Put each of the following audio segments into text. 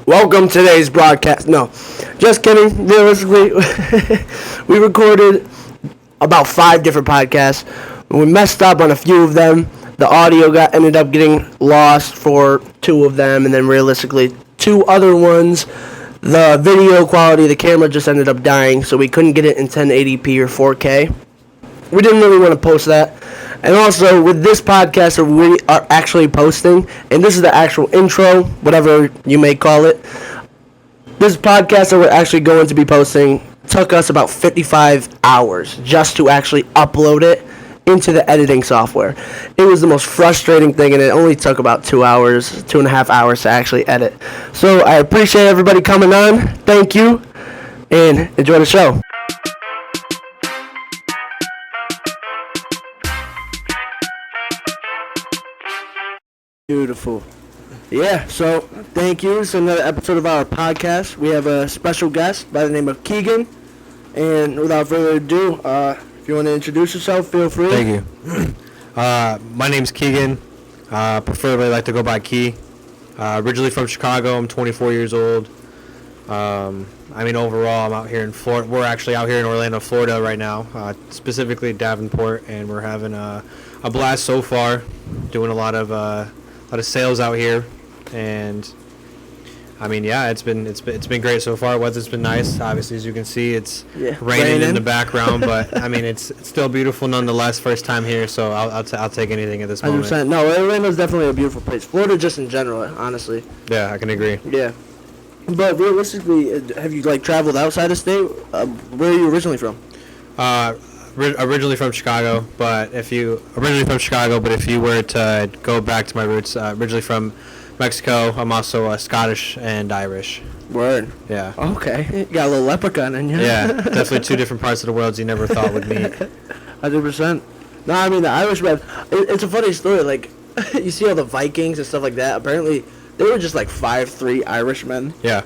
Welcome to today's broadcast. No, just kidding. Realistically, we recorded about 5 different podcasts. We messed up on a few of them. The audio ended up getting lost for 2 of them, and then realistically 2 other ones. The video quality, the camera just ended up dying, so we couldn't get it in 1080p or 4K. We didn't really want to post that. And also, with this podcast that we are actually posting, and this is the actual intro, whatever you may call it, this podcast that we're actually going to be posting took us about 55 hours just to actually upload it into the editing software. It was the most frustrating thing, and it only took about 2.5 hours to actually edit. So I appreciate everybody coming on. Thank you, and enjoy the show. Beautiful. Yeah, so thank you. It's another episode of our podcast. We have a special guest by the name of Keagan. And without further ado, if you want to introduce yourself, feel free. Thank you. My name's Keagan. Preferably like to go by Key. Originally from Chicago. I'm 24 years old. Overall, I'm out here in Florida. We're actually out here in Orlando, Florida right now, specifically Davenport, and we're having a blast so far, doing a lot of sales out here, and it's been great so far. Weather's been nice. Obviously, as you can see, it's raining in the background, but it's still beautiful nonetheless. First time here, so I'll take anything at this moment. 100%. No, Orlando's definitely a beautiful place. Florida, just in general, honestly. Yeah, I can agree. Yeah, but realistically, have you traveled outside of state? Where are you originally from? Originally from Chicago, but if you were to go back to my roots, originally from Mexico, I'm also Scottish and Irish. Word. Yeah. Okay. You got a little leprechaun in you. Yeah, definitely 2 different parts of the world you never thought would meet. 100%. No, the Irish man, it's a funny story. You see all the Vikings and stuff like that. Apparently, they were just 5'3" Irishmen. Yeah.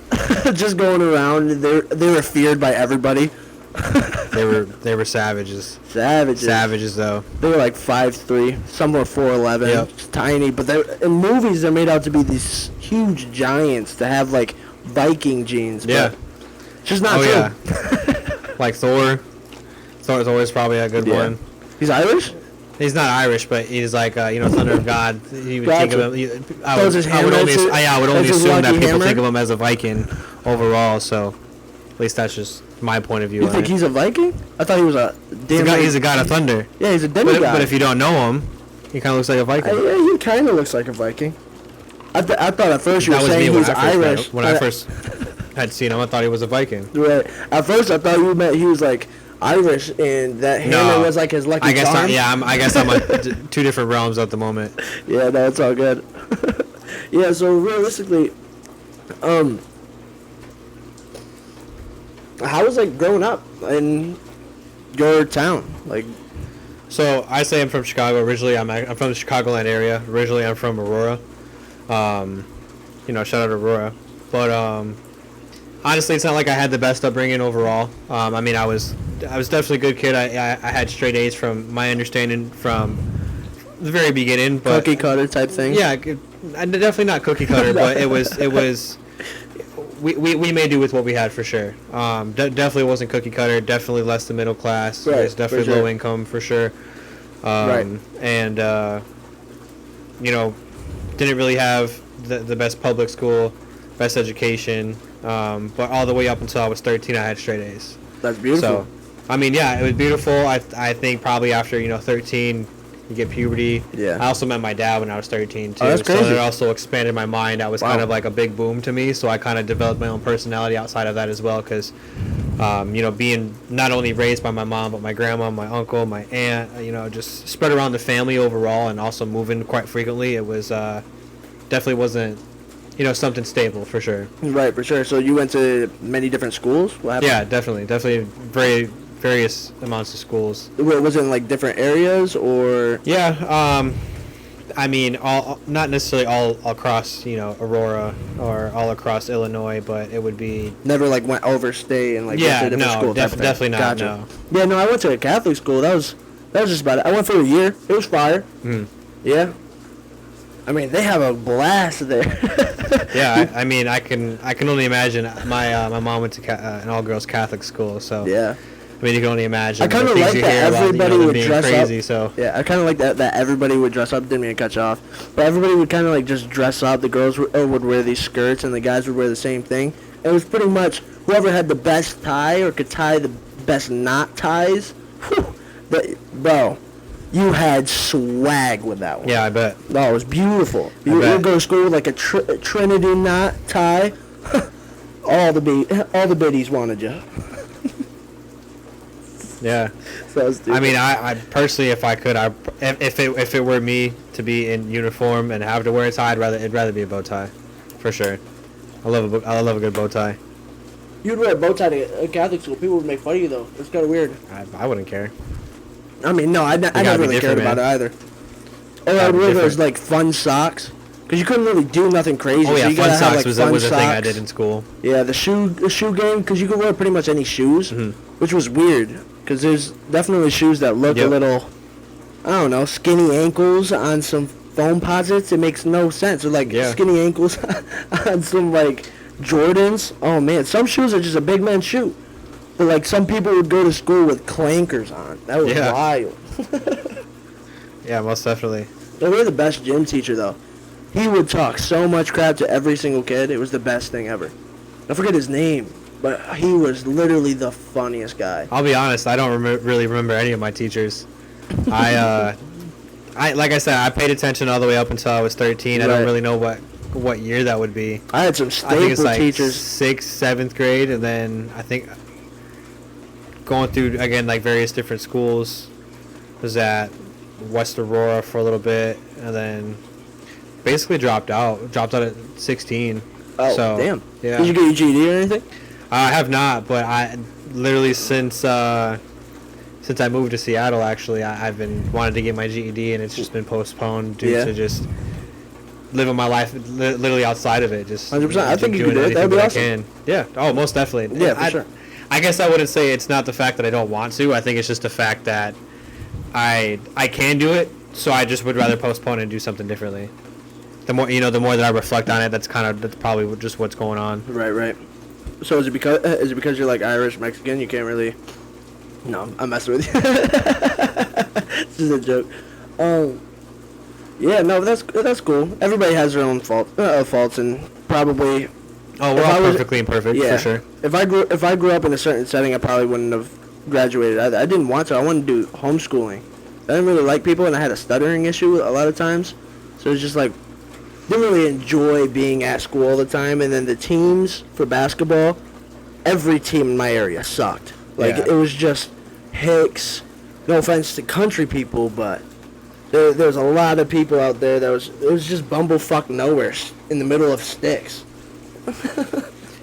Just going around. They were feared by everybody. They were savages. Savages, though. They were 5'3", some were 4'11", yep. Just tiny. But in movies, they're made out to be these huge giants to have Viking genes. Yeah, but it's just not true. Yeah. Like Thor. Thor's always probably a good one. He's Irish? He's not Irish, but he's Thunder of God. You would think of him. I would only assume that people think of him as a Viking overall. So at least that's just my point of view. You think he's a Viking? I thought he was a damn. He's a god of thunder. Yeah, he's a demigod. But if you don't know him, he kind of looks like a Viking. Yeah, he kind of looks like a Viking. I thought at first you were saying he was Irish. When I first had seen him, I thought he was a Viking. Right. At first, I thought you meant he was Irish, and that hammer was his lucky charm. I guess I'm on 2 different realms at the moment. Yeah, no, it's all good. Yeah, so realistically, how was growing up in your town? So I say I'm from Chicago. Originally, I'm from the Chicagoland area. Originally, I'm from Aurora. Shout out Aurora. But honestly, it's not like I had the best upbringing overall. I was definitely a good kid. I had straight A's from my understanding from the very beginning. But cookie cutter type thing. Yeah, definitely not cookie cutter, but it was. We made do with what we had for sure. Definitely wasn't cookie cutter. Definitely less than middle class. Right, it was definitely low income for sure. Right. And didn't really have the best public school, best education. But all the way up until I was 13, I had straight A's. That's beautiful. So, it was beautiful. I think probably after 13. You get puberty. Yeah. I also met my dad when I was 13 too. Oh, that's crazy. So it also expanded my mind. That was kind of like a big boom to me. So I kind of developed my own personality outside of that as well. Because, being not only raised by my mom, but my grandma, my uncle, my aunt, just spread around the family overall, and also moving quite frequently. It was definitely wasn't, something stable for sure. Right, for sure. So you went to many different schools? What happened? Yeah, definitely various amounts of schools. Was it in different areas or? Yeah, all not necessarily all across Aurora or all across Illinois, but it would be never went overstate and went to a different school. Definitely not. Gotcha. No. Yeah, no, I went to a Catholic school. That was just about it. I went for a year. It was fire. Mm. Yeah. I mean, they have a blast there. Yeah, I mean, I can only imagine. My mom went to an all-girls Catholic school, so Yeah. I mean, you can only imagine. I kind of the like things you that hear about, everybody them would being dress crazy, up. So Yeah, I kind of like that everybody would dress up. Didn't mean to cut you off, but everybody would kind of like just dress up. The girls would wear these skirts, and the guys would wear the same thing. It was pretty much whoever had the best tie or could tie the best knot ties. Whew, bro, you had swag with that one. yeah, I bet. No, it was beautiful. I You bet. would go to school with like a Trinity knot tie. all the biddies wanted you. Yeah. So stupid. I mean, I personally, if I could, if it were me to be in uniform and have to wear a tie, it'd rather be a bow tie, for sure. I love a good bow tie. You'd wear a bow tie to a Catholic school. People would make fun of you, though. It's kind of weird. I wouldn't care. I mean, no, I gotta never be really cared different, about man. it either. Or I'd be wear those, different. like, fun socks. Because you couldn't really do nothing crazy. Oh yeah, so you fun gotta have, socks like, was fun a thing I socks. did in school. Yeah, the shoe game, because you could wear pretty much any shoes, which was weird. Because there's definitely shoes that look a Yep. little, I don't know, skinny ankles on some foam posits. It makes no sense. Or, like, Yeah. skinny ankles on some, like, Jordans. Oh, man. Some shoes are just a big man shoe. But, like, some people would go to school with clankers on. That was Yeah. wild. Yeah, most definitely. They were the best gym teacher, though. He would talk so much crap to every single kid. It was the best thing ever. I forget his name, but he was literally the funniest guy. I'll be honest, I don't really remember any of my teachers. I like I said, I paid attention all the way up until I was 13. I Right. don't really know what year that would be. I had some I think it's staple like teachers. 6th, 7th grade, and then I think going through again like various different schools. Was at West Aurora for a little bit, and then basically dropped out at 16. Oh, so, damn. Yeah. Did you get your GED or anything? I have not, but I literally since I moved to Seattle, actually, I've been wanted to get my GED, and it's just been postponed due Yeah. to just living my life literally outside of it. Just 100%. I think you doing could do it. That'd anything be that awesome. I can. Yeah. Oh, most definitely. Yeah, for sure. I guess I wouldn't say it's not the fact that I don't want to. I think it's just the fact that I can do it, so I just would rather postpone and do something differently. The more that I reflect on it, that's probably just what's going on. Right. So is it because you're like Irish, Mexican? You can't really. No, I'm messing with you. This is a joke. Yeah, no, that's cool. Everybody has their own faults, and probably. Oh, we're If all I was- perfectly imperfect, Yeah. for sure. If I grew up in a certain setting, I probably wouldn't have graduated. I didn't want to. I wanted to do homeschooling. I didn't really like people, and I had a stuttering issue a lot of times. So it's just like, didn't really enjoy being at school all the time. And then the teams for basketball, every team in my area sucked. Like, Yeah. it was just hicks. No offense to country people, but there's a lot of people out there it was just bumblefuck nowhere in the middle of sticks.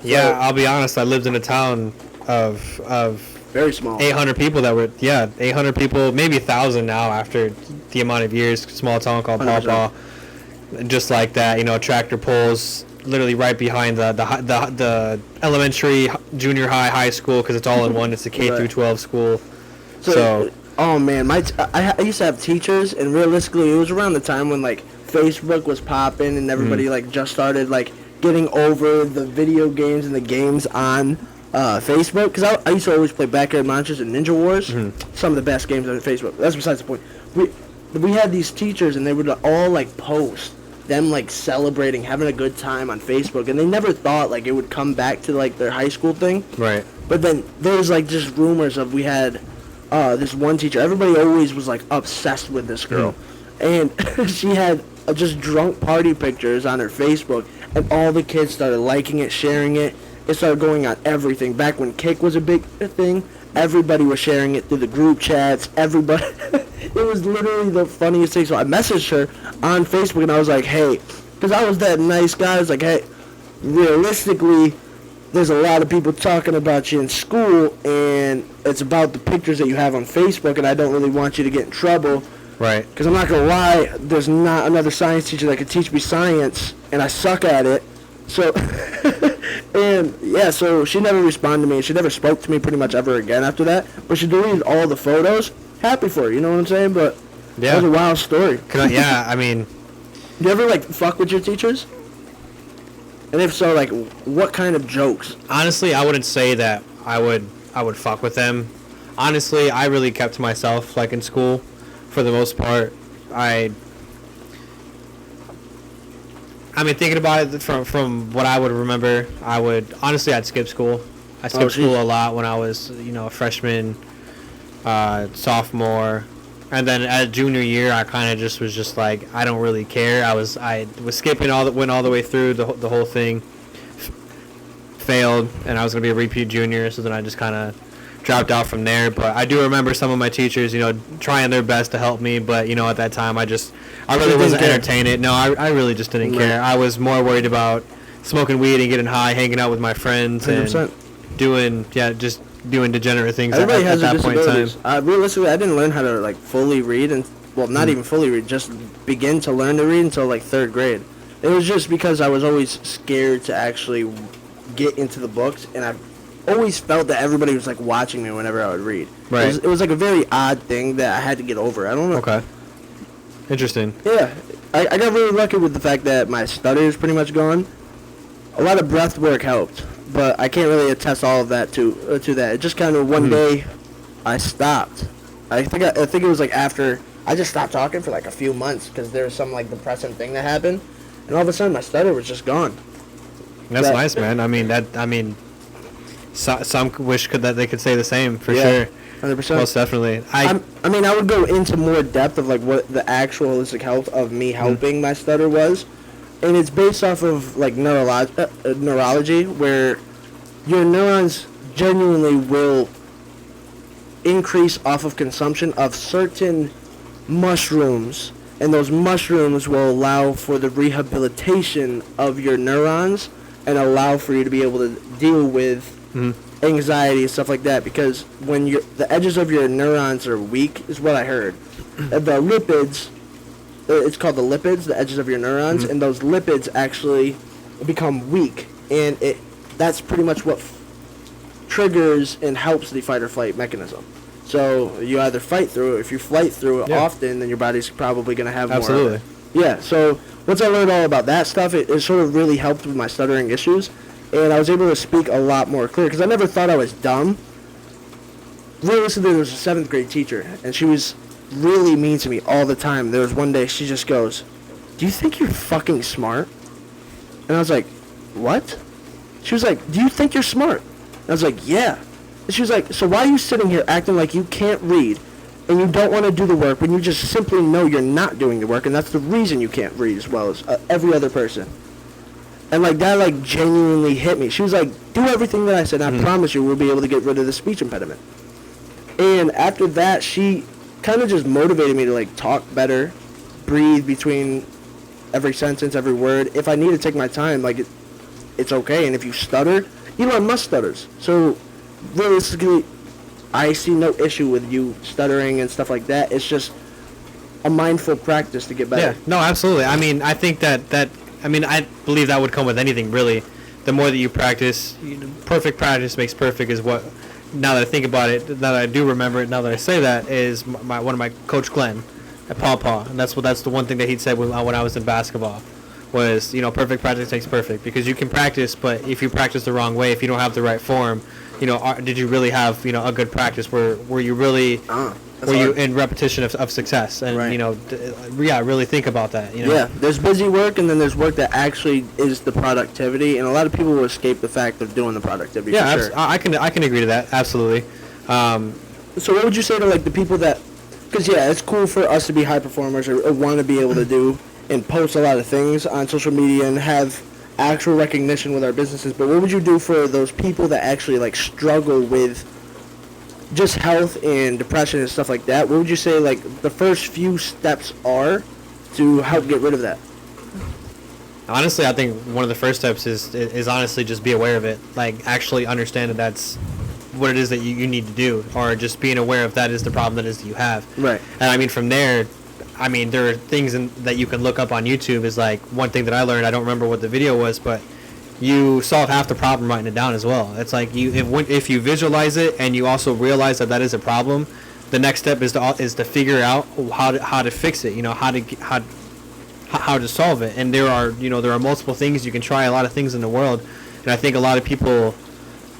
Yeah, I'll be honest. I lived in a town of Very small. 800 people that were 800 people, maybe 1,000 now after the amount of years. Small town called 100%. Paw Paw. Just like that, tractor pulls literally right behind the elementary, junior high, high school, because it's all in one. It's a K through Right. 12 school. So, oh man, I used to have teachers, and realistically, it was around the time when like Facebook was popping, and everybody like just started like getting over the video games and the games on Facebook. Because I used to always play Backyard Monsters and Ninja Wars, some of the best games on Facebook. That's besides the point. We had these teachers, and they would all like post them like celebrating, having a good time on Facebook, and they never thought like it would come back to like their high school thing. Right. But then there's like just rumors of we had this one teacher. Everybody always was like obsessed with this girl, and she had just drunk party pictures on her Facebook, and all the kids started liking it, sharing it. It started going on everything. Back when Kick was a big thing, everybody was sharing it through the group chats. Everybody, it was literally the funniest thing. So I messaged her on Facebook, and I was like, hey, because I was that nice guy. I was like, hey, realistically, there's a lot of people talking about you in school, and it's about the pictures that you have on Facebook, and I don't really want you to get in trouble. Right. Because I'm not going to lie, there's not another science teacher that could teach me science, and I suck at it. So, and yeah, so she never responded to me. She never spoke to me pretty much ever again after that. But she deleted all the photos. Happy for her, you know what I'm saying? But Yeah. that was a wild story. Yeah, I mean, Do you ever like fuck with your teachers? And if so, like, what kind of jokes? Honestly, I wouldn't say that I would fuck with them. Honestly, I really kept to myself, like in school, for the most part. I mean, thinking about it from what I would remember, I'd skip school. I skipped school a lot when I was, a freshman, sophomore, and then at junior year, I kind of just was just like, I don't really care. I was skipping went all the way through the whole thing, failed, and I was gonna be a repeat junior, so then I just kind of dropped out from there. But I do remember some of my teachers, trying their best to help me, but at that time I really wasn't entertaining it. No, I really just didn't care. I was more worried about smoking weed and getting high, hanging out with my friends, 100%. And just doing degenerate things. Everybody has at that point in time. Realistically, I didn't learn how to like fully read, and not even fully read, just begin to learn to read until like 3rd grade. It was just because I was always scared to actually get into the books, and I always felt that everybody was like watching me whenever I would read. Right. It was like a very odd thing that I had to get over. I don't know. Okay. Interesting. Yeah, I got really lucky with the fact that my stutter is pretty much gone. A lot of breath work helped, but I can't really attest all of that to that. It just kind of one day I stopped. I think it was like after I just stopped talking for like a few months because there was some like depressing thing that happened, and all of a sudden my stutter was just gone. That's nice, man. I mean, some wish that they could say the same for sure. 100%. Most definitely. I mean, I would go into more depth of like what the actual holistic health of me helping my stutter was, and it's based off of like neurology, where your neurons genuinely will increase off of consumption of certain mushrooms, and those mushrooms will allow for the rehabilitation of your neurons and allow for you to be able to deal with anxiety and stuff like that, because when the edges of your neurons are weak, is what I heard. The lipids, it's called the lipids, the edges of your neurons, and those lipids actually become weak, and that's pretty much what triggers and helps the fight or flight mechanism. So you either fight through it. If you fight through it often, then your body's probably going to have more of it. Yeah, so once I learned all about that stuff, it sort of really helped with my stuttering issues, and I was able to speak a lot more clear, because I never thought I was dumb. Realistically, there was a 7th grade teacher, and she was really mean to me all the time. There was one day she just goes, "Do you think you're fucking smart?" And I was like, "What?" She was like, "Do you think you're smart?" And I was like, "Yeah." And she was like, "So why are you sitting here acting like you can't read and you don't want to do the work when you just simply know you're not doing the work, and that's the reason you can't read as well as every other person?" And like that like genuinely hit me. She was like, "Do everything that I said, and I promise you we'll be able to get rid of the speech impediment." And after that, she kind of just motivated me to like talk better, breathe between every sentence, every word. If I need to take my time, like it's okay. And if you stutter, Elon Musk stutters. So realistically, I see no issue with you stuttering and stuff like that. It's just a mindful practice to get better. Yeah, no, absolutely. I mean, I think I believe that would come with anything, really. The more that you practice, perfect practice makes perfect is what, now that I think about it, now that I do remember it, now that I say that, is one of my Coach Glenn at Paw Paw. And that's the one thing that he'd said when I was in basketball was, perfect practice makes perfect. Because you can practice, but if you practice the wrong way, if you don't have the right form, did you really have, a good practice? Were you really... Were you in repetition of success? And, really think about that. Yeah, there's busy work, and then there's work that actually is the productivity, and a lot of people will escape the fact of doing the productivity. Yeah, for sure. I can agree to that, absolutely. So what would you say to, like, the people that... Because, it's cool for us to be high performers or want to be able to do and post a lot of things on social media and have actual recognition with our businesses, but what would you do for those people that actually, like, struggle with just health and depression and stuff like that? What would you say like the first few steps are to help get rid of that? Honestly, I think one of the first steps is honestly just be aware of it. Like actually understand that that's what it is that you need to do, or just being aware of that is the problem that you have. Right. And I mean from there, there are things that you can look up on YouTube. Is like one thing that I learned. I don't remember what the video was, but you solve half the problem writing it down as well. It's like if you visualize it and you also realize that is a problem, the next step is to figure out how to fix it. How how to solve it. And there are multiple things you can try, a lot of things in the world, and I think a lot of people,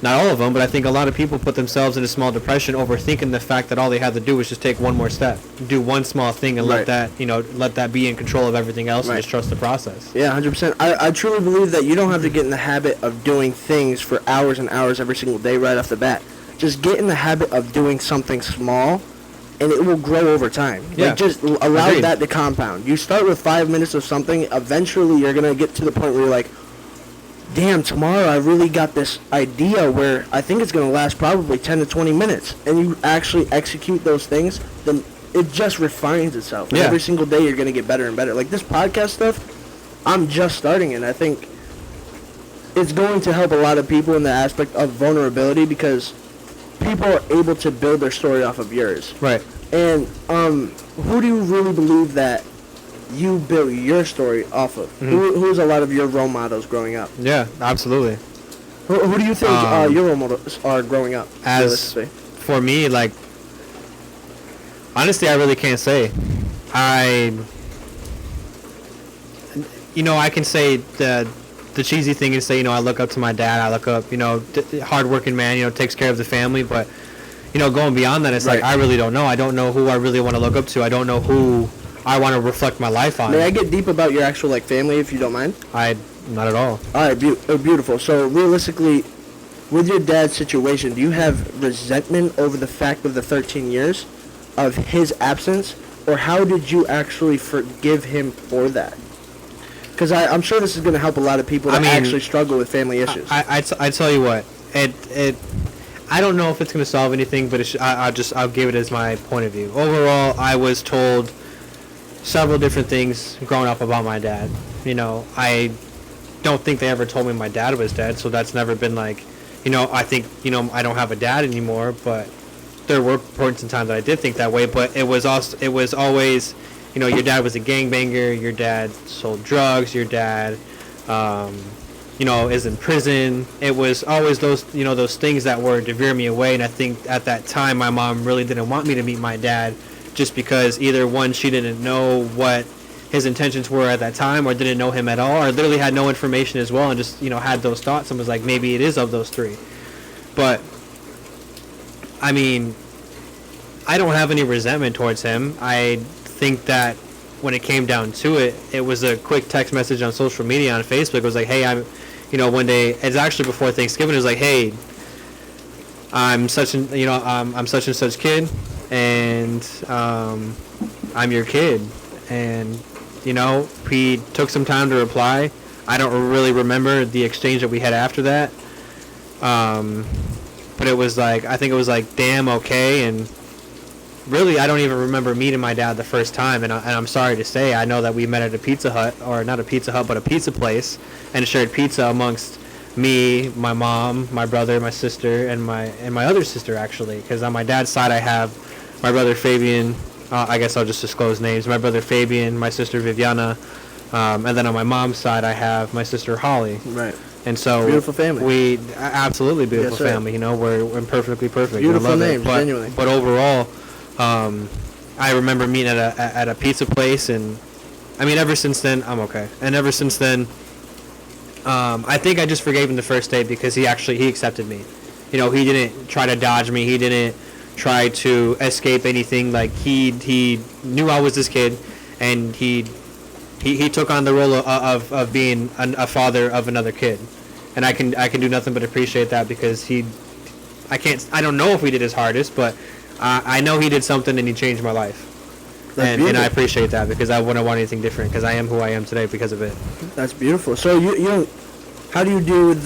not all of them, but I think a lot of people put themselves in a small depression overthinking the fact that all they have to do is just take one more step, do one small thing, and let that be in control of everything else, and just trust the process. Yeah, 100%. I truly believe that you don't have to get in the habit of doing things for hours and hours every single day right off the bat. Just get in the habit of doing something small, and it will grow over time. Yeah. Like, just allow that to compound. You start with 5 minutes of something, eventually you're going to get to the point where you're like, damn, tomorrow I really got this idea where I think it's going to last probably 10 to 20 minutes. And you actually execute those things, then it just refines itself. And every single day you're going to get better and better. Like this podcast stuff, I'm just starting it. I think it's going to help a lot of people in the aspect of vulnerability because people are able to build their story off of yours. Right. And who do you really believe that you built your story off of? Who's a lot of your role models growing up? Yeah, absolutely. Who do you think your role models are growing up? As for me, like, honestly, I really can't say. I can say the cheesy thing is say, I look up to my dad. I look up, hardworking man, takes care of the family. But, going beyond that, it's like I really don't know. I don't know who I really want to look up to. I don't know who I want to reflect my life on. May I get deep about your actual family, if you don't mind? Not at all. All right, beautiful. So realistically, with your dad's situation, do you have resentment over the fact of the 13 years of his absence, or how did you actually forgive him for that? Because I'm sure this is going to help a lot of people that actually struggle with family issues. I tell you what, I don't know if it's going to solve anything, but I'll give it as my point of view. Overall, I was told several different things growing up about my dad. I don't think they ever told me my dad was dead, so that's never been like, I think, I don't have a dad anymore, but there were points in time that I did think that way, but it was always, your dad was a gangbanger, your dad sold drugs, your dad, is in prison. It was always those, those things that were to veer me away, and I think at that time my mom really didn't want me to meet my dad, just because either one, she didn't know what his intentions were at that time, or didn't know him at all, or literally had no information as well, and just had those thoughts and was like, maybe it is of those three. But I don't have any resentment towards him. I think that when it came down to it, it was a quick text message on social media, on Facebook. It was like, hey, one day, it's actually before Thanksgiving, it was like, hey, I'm such and such kid, and I'm your kid. And he took some time to reply. I don't really remember the exchange that we had after that, but it was like, I think it was like, damn, okay. And really, I don't even remember meeting my dad the first time, and I'm sorry to say, I know that we met at a Pizza Hut, or not a Pizza Hut, but a pizza place, and shared pizza amongst me, my mom, my brother, my sister, and my other sister, actually, because on my dad's side I have my brother Fabian. I guess I'll just disclose names. My brother Fabian, my sister Viviana, and then on my mom's side I have my sister Holly. Right. And so beautiful family. We absolutely beautiful family. We're perfectly perfect. Beautiful I love names, it. genuinely. But overall, I remember meeting at a pizza place, and ever since then I'm okay. And ever since then, I think I just forgave him the first day because he accepted me. He didn't try to dodge me. He didn't try to escape anything. Like he knew I was this kid, and he took on the role of being a father of another kid, and I can do nothing but appreciate that, because I don't know if he did his hardest, but I know he did something, and he changed my life. And I appreciate that, because I wouldn't want anything different, because I am who I am today because of it. That's beautiful. So how do you deal with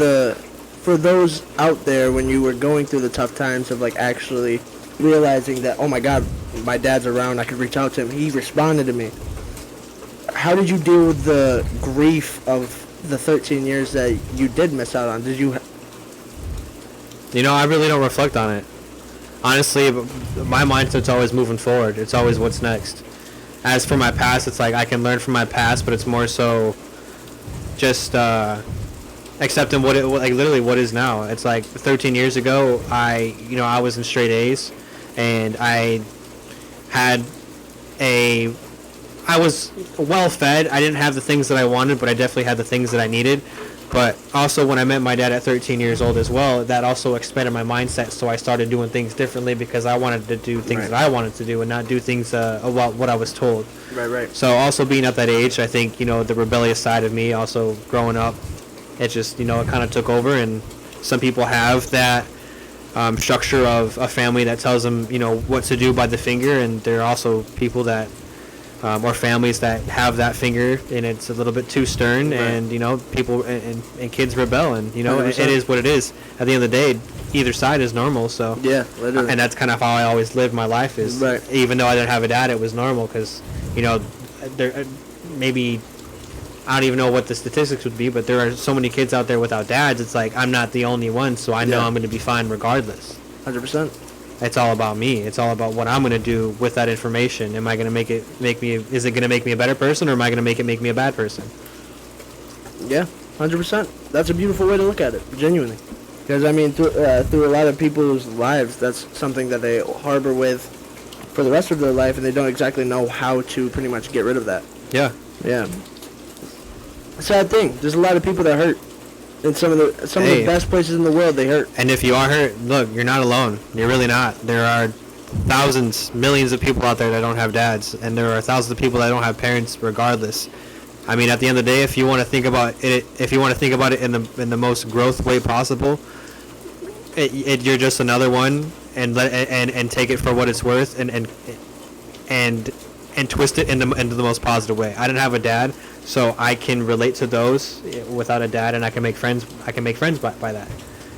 for those out there, when you were going through the tough times of like actually realizing that, oh my God, my dad's around, I could reach out to him, he responded to me. How did you deal with the grief of the 13 years that you did miss out on? Did you? I really don't reflect on it. Honestly, my mindset's always moving forward. It's always what's next. As for my past, it's like I can learn from my past, but it's more so just accepting literally what is now. It's like 13 years ago, I was in straight A's, and I I was well fed. I didn't have the things that I wanted, but I definitely had the things that I needed. But also when I met my dad at 13 years old as well, that also expanded my mindset. So I started doing things differently because I wanted to do things that I wanted to do and not do things about what I was told. Right. So also being at that age, I think, the rebellious side of me, also growing up, it just, it kind of took over. And some people have that structure of a family that tells them, what to do by the finger. And there are also people that or families that have that finger and it's a little bit too stern, and people and kids rebel, and it is what it is. At the end of the day, either side is normal. So yeah, literally. And that's kind of how I always lived my life. Is even though I didn't have a dad, it was normal because there maybe I don't even know what the statistics would be, but there are so many kids out there without dads. It's like I'm not the only one, so I know I'm going to be fine regardless. 100%. It's all about me. It's all about what I'm going to do with that information. Am I going to is it going to make me a better person, or am I going to make me a bad person? Yeah, 100%. That's a beautiful way to look at it, genuinely. Because, I mean, through a lot of people's lives, that's something that they harbor with for the rest of their life, and they don't exactly know how to pretty much get rid of that. Yeah. Yeah. Sad thing. There's a lot of people that hurt. In some of the best places in the world, they hurt. And if you are hurt, look, you're not alone. You're really not. There are thousands, millions of people out there that don't have dads, and there are thousands of people that don't have parents regardless. I mean, at the end of the day, if you want to think about it, in the most growth way possible, you're just another one, and take it for what it's worth, and twist it into the most positive way. I didn't have a dad, so I can relate to those without a dad, and I can make friends by that.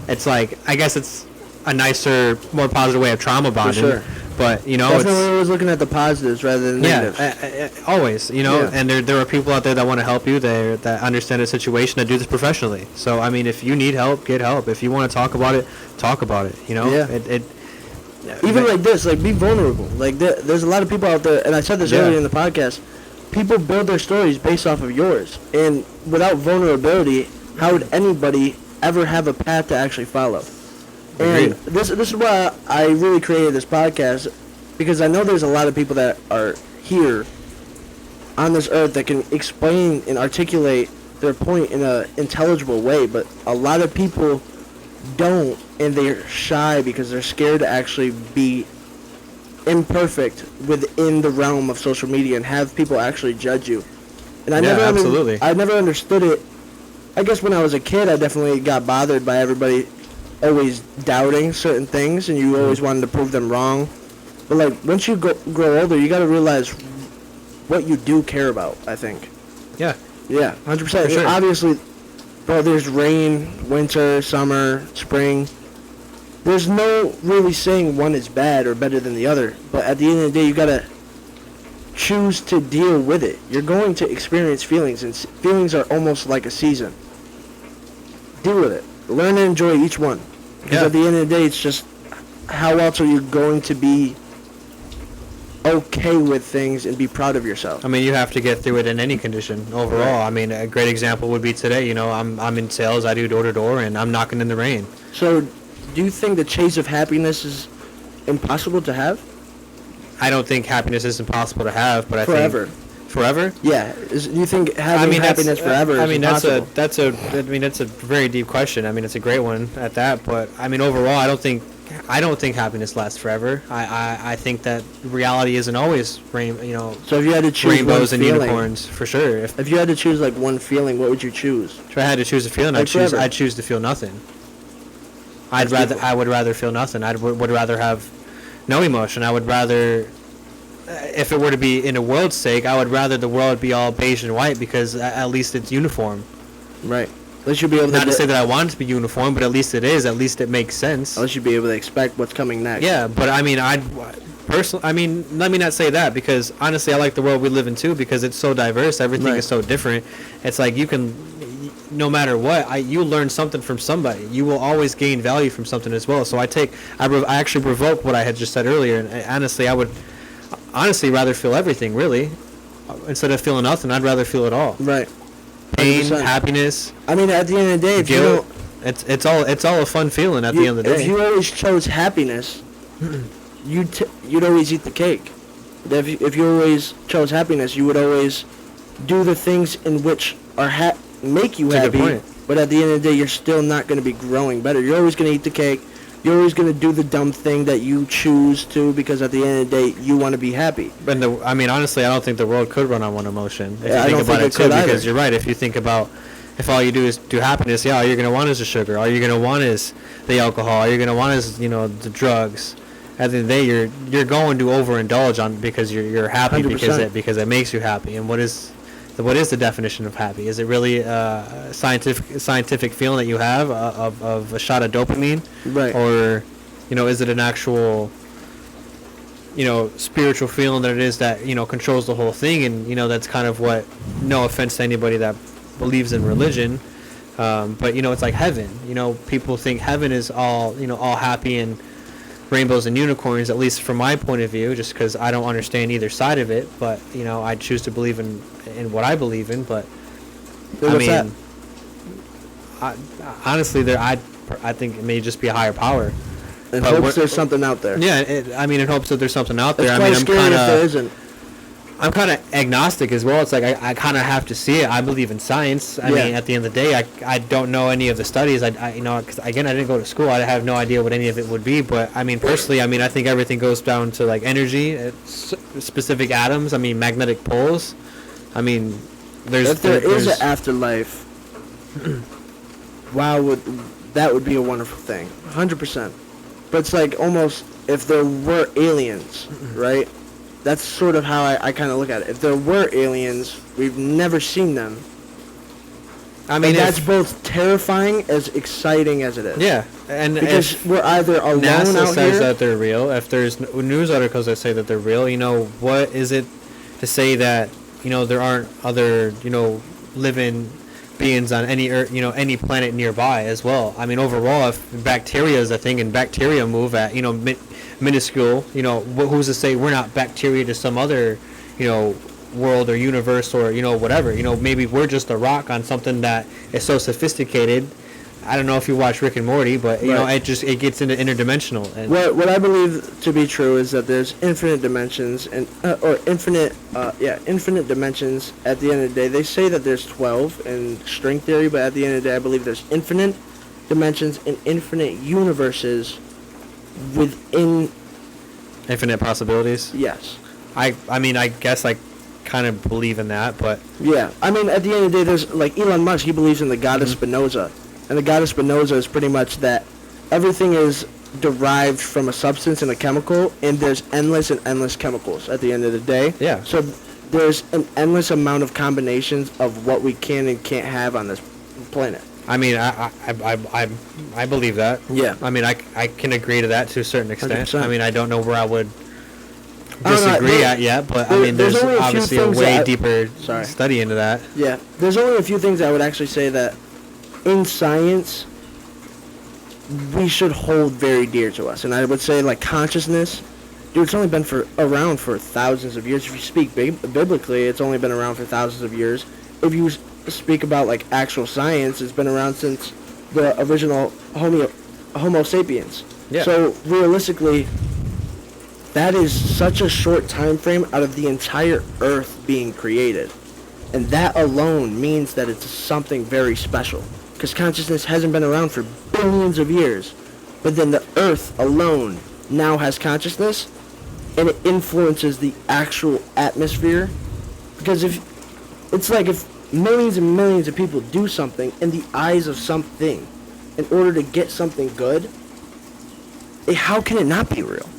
It's like, I guess it's a nicer, more positive way of trauma bonding. For sure. But definitely always looking at the positives rather than negatives. Always, and there are people out there that want to help you, that understand the situation, that do this professionally. So I mean, if you need help, get help. If you want to talk about it, talk about it. Even like this, like, be vulnerable. Like, there's a lot of people out there, and I said this earlier in the podcast, people build their stories based off of yours. And without vulnerability, how would anybody ever have a path to actually follow? And this is why I really created this podcast, because I know there's a lot of people that are here on this earth that can explain and articulate their point in an intelligible way, but a lot of people don't, and they're shy because they're scared to actually be imperfect within the realm of social media and have people actually judge you. And I never understood it. I guess when I was a kid, I definitely got bothered by everybody always doubting certain things, and you always wanted to prove them wrong. But like, once you grow older, you got to realize what you do care about, I think. Yeah, 100%. Sure. Obviously, bro, there's rain, winter, summer, spring. There's no really saying one is bad or better than the other. But at the end of the day, you got to choose to deal with it. You're going to experience feelings, and feelings are almost like a season. Deal with it. Learn to enjoy each one. Because at the end of the day, it's just, how else are you going to be okay with things and be proud of yourself? I mean, you have to get through it in any condition overall. Right. I mean, a great example would be today. I'm in sales. I do door to door, and I'm knocking in the rain. So, do you think the chase of happiness is impossible to have? I don't think happiness is impossible to have, but forever. I think forever. Yeah. Do you think having happiness forever is impossible? That's a very deep question. I mean, it's a great one at that. But I mean, overall, I don't think happiness lasts forever. I think that reality isn't always So if you had to choose rainbows and feeling, unicorns, for sure. If you had to choose like one feeling, what would you choose? If I had to choose a feeling, I'd choose to feel nothing. I would rather feel nothing. I would rather have no emotion. I would rather, if it were to be in a world's sake, I would rather the world be all beige and white, because at least it's uniform. Right. At least you'll be able Not to say that I want it to be uniform, but at least it is. At least it makes sense. At least you'll be able to expect what's coming next. Yeah, but I mean, let me not say that, because honestly, I like the world we live in too, because it's so diverse. Everything is so different. It's like you can, no matter what, you learn something from somebody. You will always gain value from something as well. So I actually revoke what I had just said earlier, and honestly, I would rather feel everything, really. Instead of feeling nothing, I'd rather feel it all. Right. Pain, 100%. Happiness. I mean, at the end of the day, if guilt, it's all a fun feeling at the end of the day. If you always chose happiness, you'd always eat the cake. that if you always chose happiness, you would always do the things in which are make you That's a good happy. point. But at the end of the day, you're still not going to be growing better. You're always going to eat the cake. You're always going to do the dumb thing that you choose to, because at the end of the day, you want to be happy. But I mean, honestly, I don't think the world could run on one emotion. If Yeah, I you don't think about think it it too, could either. because you're right. If you think about, if all you do is do happiness, yeah, all you're gonna want is the sugar. All you're gonna want is the alcohol. All you're gonna want is the drugs. At the end of the day, you're going to overindulge on because you're happy 100%. because it makes you happy. And what is the definition of happy? Is it really a scientific feeling that you have of a shot of dopamine, Right. or is it an actual spiritual feeling that it is that controls the whole thing? And that's kind of what, no offense to anybody that believes in religion, but it's like heaven. People think heaven is all happy and rainbows and unicorns, at least from my point of view, just because I don't understand either side of it. But I choose to believe in what I believe in. But What's that? Honestly, I think it may just be a higher power. In But hopes there's something out there. Yeah, in hopes that there's something out there. It's I quite mean, scary if there isn't. I'm kind of agnostic as well. It's like I kind of have to see it. I believe in science. I mean, at the end of the day, I don't know any of the studies. Because again, I didn't go to school. I have no idea what any of it would be. But I mean, personally, I think everything goes down to like energy, specific atoms. I mean, magnetic poles. I mean, If there is an afterlife, wow, that would be a wonderful thing. 100%. But it's like almost if there were aliens, right? That's sort of how I kind of look at it. If there were aliens, we've never seen them. I mean, and that's both terrifying as exciting as it is. Yeah, and because we're either alone NASA out says here. that they're real. If there's news articles that say that they're real, what is it to say that there aren't other living beings on any Earth, any planet nearby as well? I mean, overall, if bacteria is a thing and bacteria move at minuscule, who's to say we're not bacteria to some other world or universe or whatever? Maybe we're just a rock on something that is so sophisticated. I don't know if you watch Rick and Morty, but Right. it gets into interdimensional. And What I believe to be true is that there's infinite dimensions and infinite dimensions. At the end of the day, they say that there's 12 in string theory, but at the end of the day, I believe there's infinite dimensions and infinite universes within. infinite possibilities. Yes. I mean, I guess I kind of believe in that, but Yeah. I mean, at the end of the day, there's like Elon Musk. He believes in the God of Spinoza, and the God of Spinoza is pretty much that everything is derived from a substance and a chemical, and there's endless and endless chemicals at the end of the day. Yeah. So there's an endless amount of combinations of what we can and can't have on this planet. I mean, I believe that. Yeah. I mean, I can agree to that to a certain extent. 100%. I mean, I don't know where I would I don't know, disagree there- at yet, but I there- mean, there's there's only a few obviously a things way that deeper Sorry. study into that. Yeah. There's only a few things I would actually say that in science we should hold very dear to us, and I would say like consciousness. Dude, it's only been around for thousands of years. If you speak biblically, it's only been around for thousands of years. If you speak about like actual science, it's been around since the original Homo sapiens. Yeah. So realistically, that is such a short time frame out of the entire Earth being created, and that alone means that it's something very special. Because consciousness hasn't been around for billions of years, but then the Earth alone now has consciousness, and it influences the actual atmosphere. Because if millions and millions of people do something in the eyes of something in order to get something good, how can it not be real?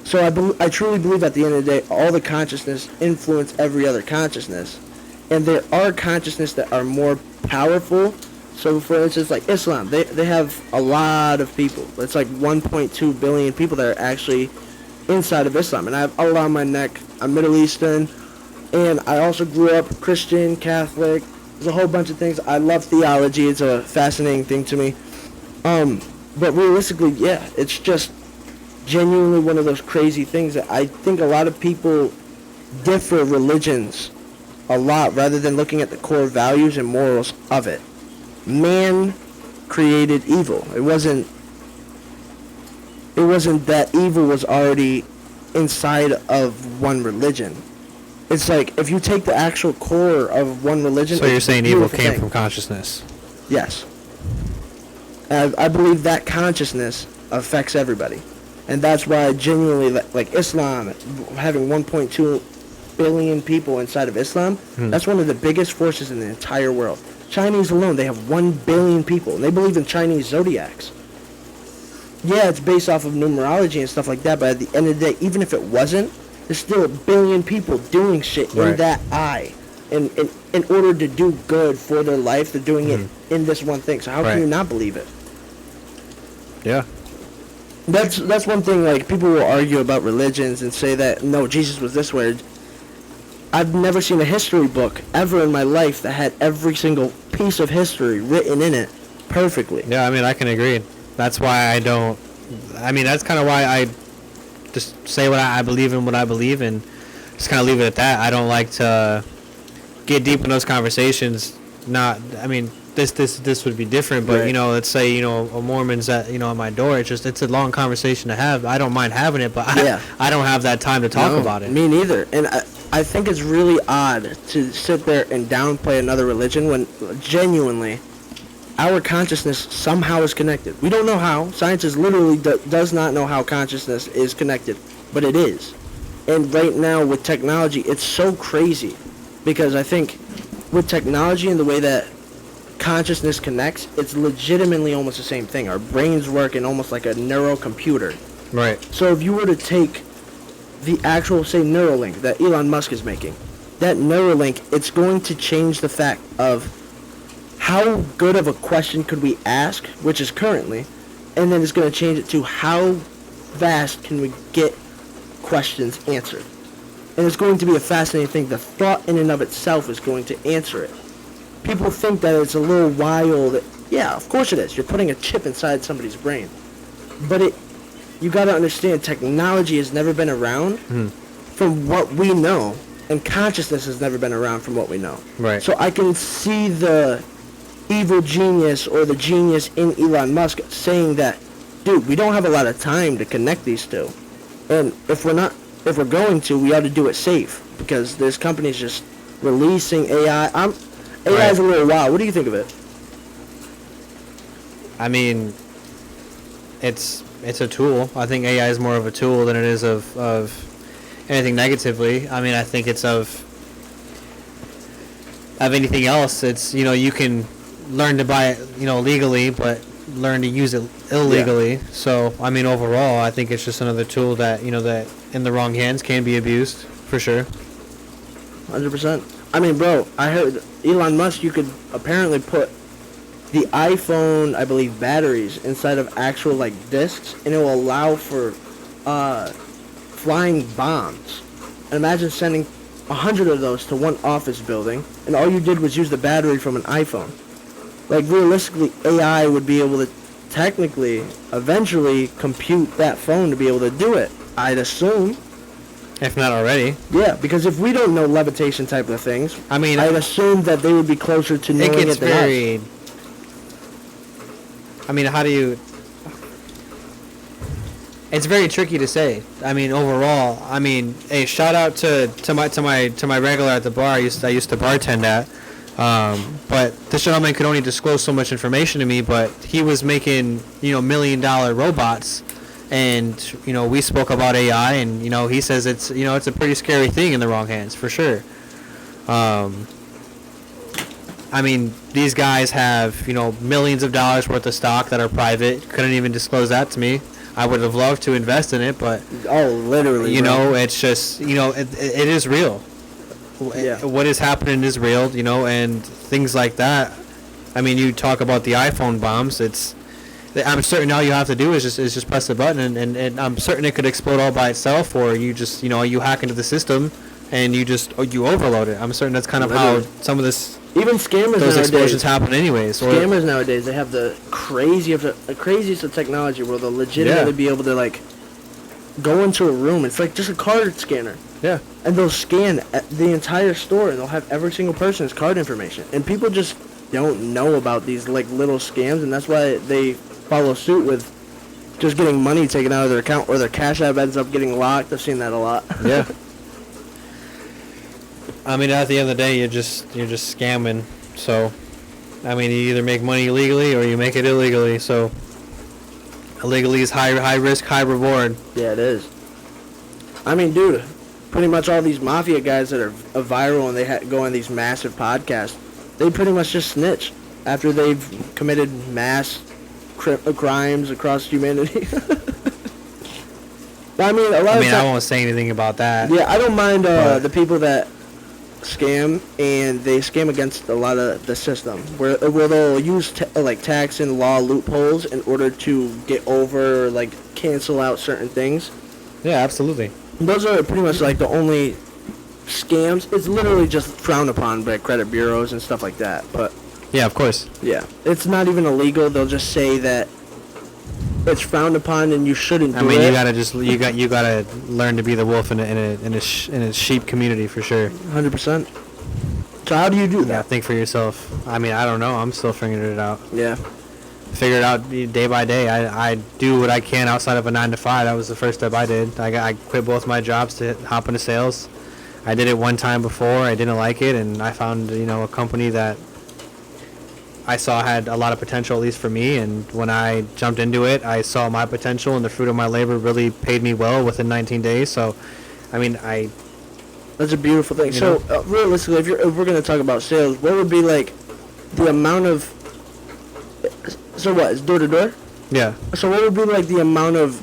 So I truly believe at the end of the day, all the consciousness influence every other consciousness, and there are consciousness that are more powerful. So for instance, like Islam, they have a lot of people. It's like 1.2 billion people that are actually inside of Islam. And I have Allah on my neck. I'm Middle Eastern, and I also grew up Christian, Catholic. There's a whole bunch of things. I love theology. It's a fascinating thing to me. But realistically, yeah, it's just genuinely one of those crazy things that I think a lot of people differ religions a lot rather than looking at the core values and morals of it. Man created evil. It wasn't that evil was already inside of one religion. It's like if you take the actual core of one religion. So you're saying evil came thing. from consciousness? Yes. I believe that consciousness affects everybody. And that's why genuinely, like Islam, having 1.2 billion people inside of Islam, that's one of the biggest forces in the entire world. Chinese alone, they have 1 billion people, and they believe in Chinese zodiacs. Yeah, it's based off of numerology and stuff like that, but at the end of the day, even if it wasn't, there's still 1 billion people doing shit in that eye. And in order to do good for their life, they're doing it in this one thing. So how can you not believe it? Yeah. That's one thing, like, people will argue about religions and say that, no, Jesus was this way. I've never seen a history book ever in my life that had every single piece of history written in it perfectly. Yeah, I mean, I can agree. That's why I don't... I mean, that's kind of why I just say what I believe in, what I believe in. Just kind of leave it at that. I don't like to get deep in those conversations. Not... I mean... This would be different, but right. Let's say a Mormon's at at my door. It's a long conversation to have. I don't mind having it, but I don't have that time to talk about it. Me neither. And I think it's really odd to sit there and downplay another religion when genuinely our consciousness somehow is connected. We don't know how. Science is literally does not know how consciousness is connected, but it is. And right now with technology, it's so crazy because I think with technology and the way that consciousness connects, it's legitimately almost the same thing. Our brains work in almost like a neurocomputer. Right. So if you were to take the actual, say, Neuralink that Elon Musk is making, that Neuralink, it's going to change the fact of how good of a question could we ask, which is currently, and then it's going to change it to how fast can we get questions answered. And it's going to be a fascinating thing. The thought in and of itself is going to answer it. People think that it's a little wild. Yeah, of course it is. You're putting a chip inside somebody's brain. But you got to understand, technology has never been around from what we know, and consciousness has never been around from what we know. Right. So I can see the evil genius or the genius in Elon Musk saying that, dude, we don't have a lot of time to connect these two. And if we're going to, we ought to do it safe, because there's companies just releasing AI. AI is a little wild. What do you think of it? I mean, it's a tool. I think AI is more of a tool than it is of anything negatively. I mean, I think it's of anything else. It's, you can learn to buy it, legally, but learn to use it illegally. Yeah. So, I mean, overall, I think it's just another tool that, that in the wrong hands can be abused, for sure. 100%. I mean, bro, I heard Elon Musk, you could apparently put the iPhone, I believe, batteries inside of actual, like, discs, and it will allow for flying bombs. And imagine sending 100 of those to one office building, and all you did was use the battery from an iPhone. Like, realistically, AI would be able to technically, eventually, compute that phone to be able to do it, I'd assume. If not already. Yeah, because if we don't know levitation type of things, I mean, I'd assume that they would be closer to knowing it than us. I mean, how do you... It's very tricky to say. I mean, overall, I mean, hey, shout out to my regular at the bar I used to bartend at. But this gentleman could only disclose so much information to me, but he was making, $1 million robots. And, we spoke about AI, and, he says it's a pretty scary thing in the wrong hands, for sure. I mean, these guys have, millions of dollars worth of stock that are private. Couldn't even disclose that to me. I would have loved to invest in it, but... Oh, literally, it's just, it is real. Yeah. What is happening is real, and things like that. I mean, you talk about the iPhone bombs, I'm certain all you have to do is just press the button, and I'm certain it could explode all by itself, or you just you hack into the system and you overload it. I'm certain that's kind of how some of this even scammers those nowadays, explosions happen anyways. Scammers nowadays, they have the craziest of technology where they'll legitimately be able to like go into a room. It's like just a card scanner. Yeah. And they'll scan the entire store, and they'll have every single person's card information, and people just don't know about these like little scams, and that's why they follow suit with just getting money taken out of their account, or their Cash App ends up getting locked. I've seen that a lot. Yeah. I mean, at the end of the day, you're just scamming. So, I mean, you either make money legally or you make it illegally. So, illegally is high risk, high reward. Yeah, it is. I mean, dude, pretty much all these mafia guys that are viral and they go on these massive podcasts, they pretty much just snitch after they've committed mass crimes across humanity. I mean, I won't say anything about that. Yeah, I don't mind the people that scam, and they scam against a lot of the system, where they'll use like tax and law loopholes in order to get over, like, cancel out certain things. Yeah, absolutely. Those are pretty much like the only scams. It's literally just frowned upon by credit bureaus and stuff like that. But yeah, of course. Yeah, it's not even illegal. They'll just say that it's frowned upon and you shouldn't do it. I mean, you gotta learn to be the wolf in a sheep community for sure. 100%. So how do you do that? Yeah, think for yourself. I mean, I don't know. I'm still figuring it out. Yeah. Figure it out day by day. I do what I can outside of a 9 to 5. That was the first step I did. I quit both my jobs to hop into sales. I did it one time before. I didn't like it, and I found a company that I saw had a lot of potential, at least for me. And when I jumped into it, I saw my potential, and the fruit of my labor really paid me well within 19 days. So, I mean, that's a beautiful thing. So, realistically, if we're going to talk about sales, what would be like the amount of? So what, it's door to door? Yeah. So what would be like the amount of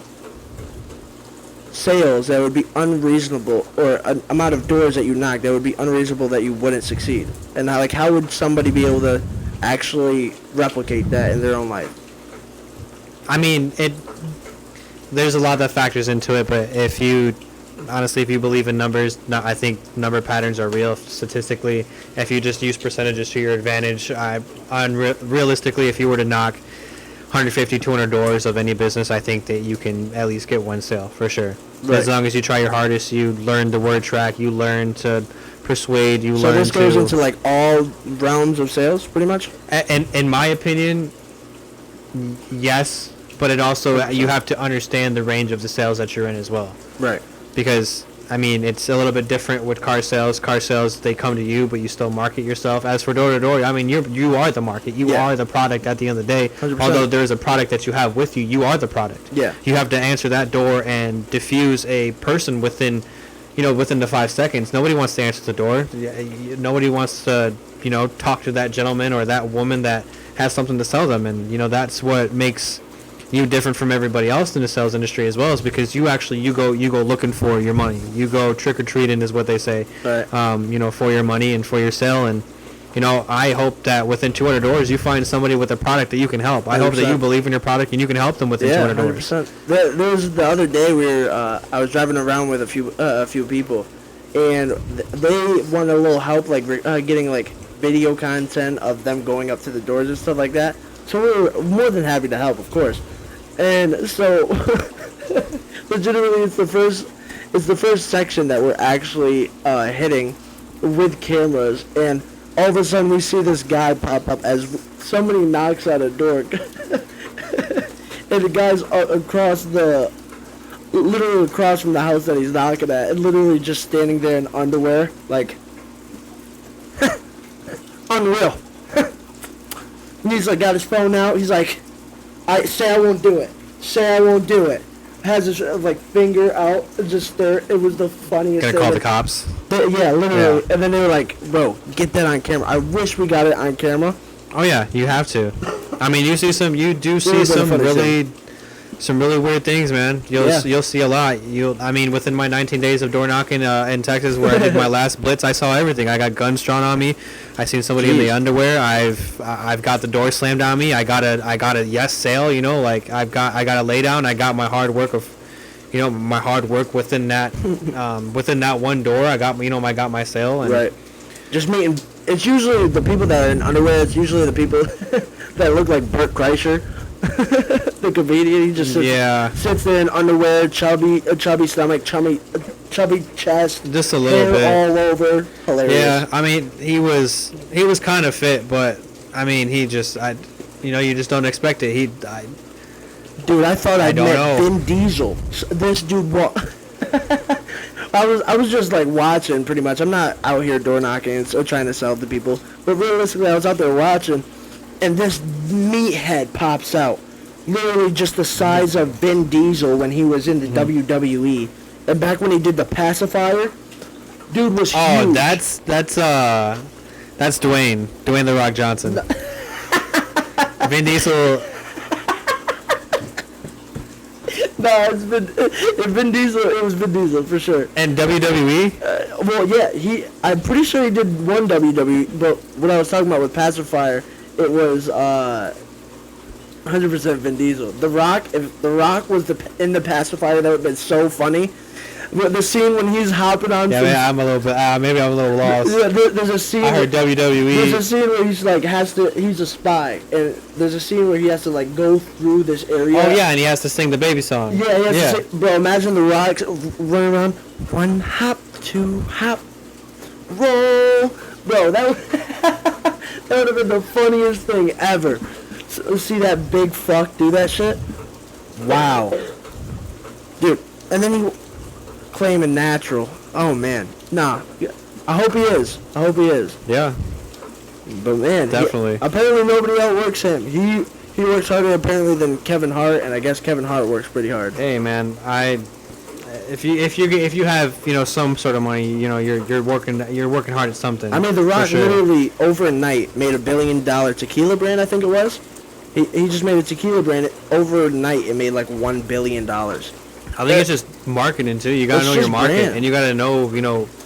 sales that would be unreasonable, or an amount of doors that you knock that would be unreasonable that you wouldn't succeed? And how would somebody be able to actually replicate that in their own life? I mean, there's a lot that factors into it, but if you believe in numbers, I think number patterns are real statistically. If you just use percentages to your advantage, realistically, if you were to knock 150, 200 doors of any business, I think that you can at least get one sale for sure. Right. As long as you try your hardest, you learn the word track, you learn to persuade, you learn to... So this goes into like all realms of sales, pretty much? And in my opinion, yes, but it also, you have to understand the range of the sales that you're in as well. Right. Because, I mean, it's a little bit different with car sales. Car sales, they come to you, but you still market yourself. As for door-to-door, I mean, you are the market. You are the product at the end of the day. 100%. Although there is a product that you have with you, you are the product. Yeah. You have to answer that door and diffuse a person within the 5 seconds. Nobody wants to answer the door. Nobody wants to, talk to that gentleman or that woman that has something to sell them. And, that's what makes you different from everybody else in the sales industry as well, is because you go looking for your money. You go trick or treating, is what they say. Right. For your money and for your sale. And I hope that within 200 doors you find somebody with a product that you can help. 100%. I hope that you believe in your product and you can help them within 200 doors. 100%. There was the other day where I was driving around with a few people, and they wanted a little help, like getting like video content of them going up to the doors and stuff like that. So we were more than happy to help, of course. And so, legitimately, it's the first section that we're actually hitting with cameras, and all of a sudden we see this guy pop up as somebody knocks at a door, and the guy's literally across from the house that he's knocking at, and literally just standing there in underwear, like, unreal. And he's like, got his phone out, he's like, I won't do it. Say I won't do it. Has his like finger out, just there. It was the funniest thing. Gonna call the cops? Yeah, literally. Yeah. And then they were like, "Bro, get that on camera." I wish we got it on camera. Oh yeah, you have to. I mean, you do see some really weird things, man. You'll see a lot. Within my 19 days of door knocking in Texas, where I did my last blitz, I saw everything. I got guns drawn on me. I seen somebody in the underwear. I've got the door slammed on me. I got a yes sale. I got a lay down. I got my hard work within that one door. I got my sale. And right. Just meeting. It's usually the people that are in underwear. It's usually the people that look like Bert Kreischer. The comedian, he just sits there in underwear, chubby stomach, chubby chest, just a little bit all over. Hilarious. Yeah, I mean, he was kind of fit, but I mean, you just don't expect it. Dude, I thought I don't met know. Vin Diesel. This dude I was just like watching pretty much. I'm not out here door knocking and so trying to sell to people. But realistically, I was out there watching, and this meathead pops out. Literally just the size of Vin Diesel when he was in the WWE. And back when he did the pacifier, dude was huge. Oh, that's Dwayne The Rock Johnson. Vin Diesel. No, it's Vin Diesel. It was Vin Diesel for sure. And WWE? Well, yeah, I'm pretty sure he did one WWE, but what I was talking about with pacifier, it was 100% Vin Diesel. The Rock, if The Rock was in the pacifier, that would have been so funny. But the scene when he's hopping on. Yeah, I'm a little bit. Maybe I'm a little lost. Yeah, there's a scene. I heard WWE. There's a scene where he's like he's a spy, and there's a scene where he has to like go through this area. Oh yeah, and he has to sing the baby song. Yeah, he has to sing, bro. Imagine The Rock running around, 1 hop, 2 hop, roll, bro. That would have been the funniest thing ever. So, see that big fuck do that shit? Wow, dude. And then he claiming natural. Oh man, nah. I hope he is. Yeah. But man, Definitely. Apparently nobody outworks him. He works harder apparently than Kevin Hart, and I guess Kevin Hart works pretty hard. Hey man, if you have some sort of money, you're working hard at something. I mean, The Rock for sure. literally overnight made $1 billion tequila brand. I think it was. He just made a tequila brand overnight. It made like $1 billion. I think it's just marketing too. You gotta know your market, brand. and you gotta know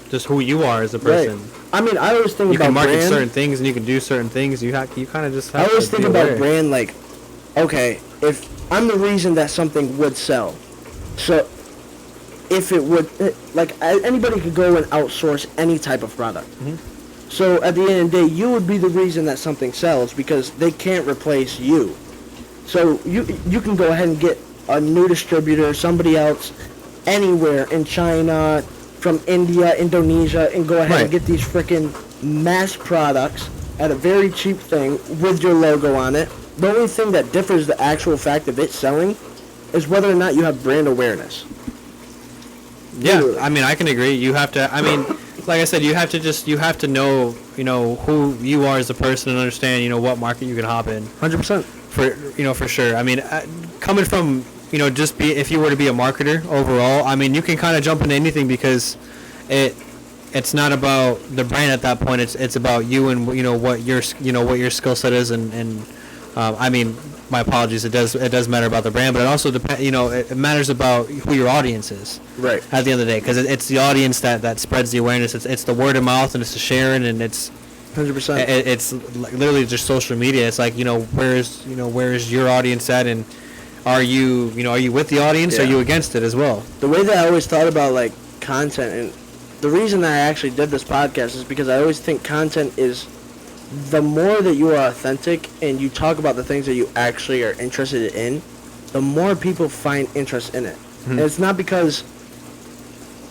just who you are as a person. Right. I mean, I always think You about can market brand. certain things, and you can do certain things. You kind of just have I always to think be about aware. brand like, okay, if I'm the reason that something would sell, so if it would, like anybody could go and outsource any type of product. Mhm. So at the end of the day, you would be the reason that something sells because they can't replace you. So you can go ahead and get a new distributor, somebody else, anywhere in China, from India, Indonesia, and go ahead and get these freaking mass products at a very cheap thing with your logo on it. The only thing that differs the actual fact of it selling is whether or not you have brand awareness. Yeah, Literally. I mean, I can agree. You have to. I mean, like I said, you have to know, who you are as a person and understand, what market you can hop in. 100%. For sure. I mean, coming from, if you were to be a marketer overall, I mean, you can kind of jump into anything because it's not about the brand at that point. It's about you and what your skill set is and I mean, my apologies. It does matter about the brand, but it also it matters about who your audience is. Right. At the end of the day, because it's the audience that spreads the awareness. It's the word of mouth and it's the sharing and it's 100%. It's literally just social media. It's like where's your audience at, and are you with the audience? Yeah. Or are you against it as well? The way that I always thought about like content, and the reason that I actually did this podcast is because I always think content is the more that you are authentic and you talk about the things that you actually are interested in, the more people find interest in it. Mm-hmm. And it's not because